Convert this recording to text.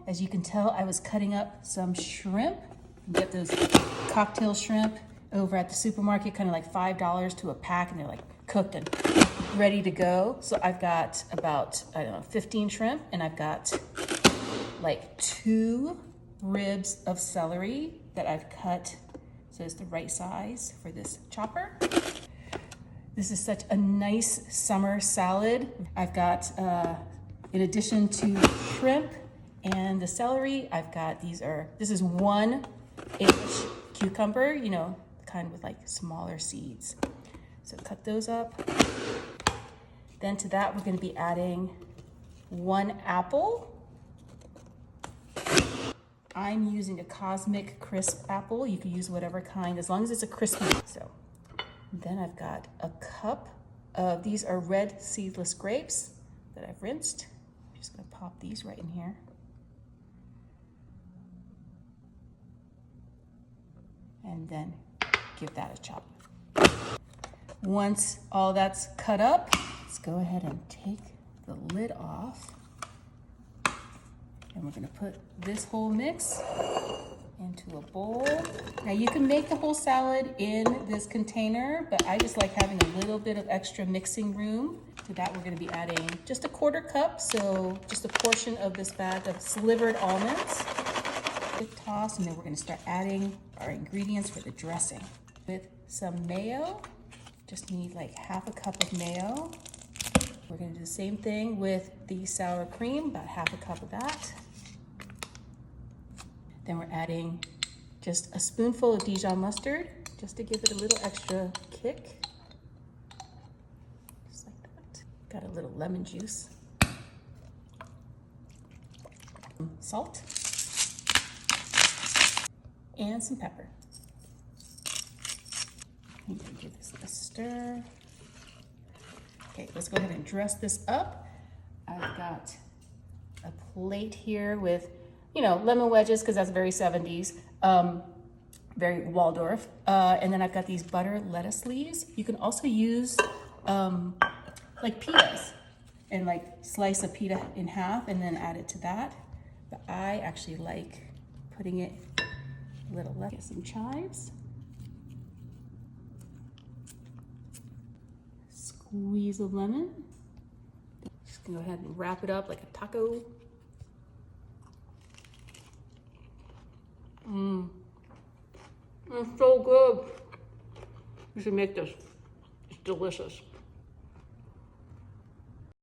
As you can tell, I was cutting up some shrimp. You get those cocktail shrimp over at the supermarket, kind of like $5 to a pack, and they're like cooked and ready to go. So I've got about, I don't know, 15 shrimp, and I've got like 2 ribs of celery that I've cut so it's the right size for this chopper. This is such a nice summer salad. I've got, in addition to shrimp and the celery, I've got, this is 1-inch cucumber, you know, kind with like smaller seeds. So cut those up. Then to that, we're gonna be adding 1 apple. I'm using a Cosmic Crisp apple. You can use whatever kind, as long as it's a crispy. So then I've got a cup of, these are red seedless grapes that I've rinsed. I'm just gonna pop these right in here. And then give that a chop. Once all that's cut up, let's go ahead and take the lid off. And we're gonna put this whole mix into a bowl. Now you can make the whole salad in this container, but I just like having a little bit of extra mixing room. To that, we're gonna be adding just a 1/4 cup, so just a portion of this bag of slivered almonds. Good toss, and then we're gonna start adding our ingredients for the dressing. With some mayo, just need like 1/2 cup of mayo. We're gonna do the same thing with the sour cream, about 1/2 cup of that. Then we're adding just a spoonful of Dijon mustard, just to give it a little extra kick. Just like that. Got a little lemon juice. Salt. And some pepper. I'm gonna give this a stir. Okay, let's go ahead and dress this up. I've got a plate here with, you know, lemon wedges, because that's very 70s, very Waldorf. And then I've got these butter lettuce leaves. You can also use like pitas, and like slice a pita in half and then add it to that. But I actually like putting it a little less. Get some chives. Squeeze of lemon. Just gonna go ahead and wrap it up like a taco. It's so good. You should make this. It's delicious.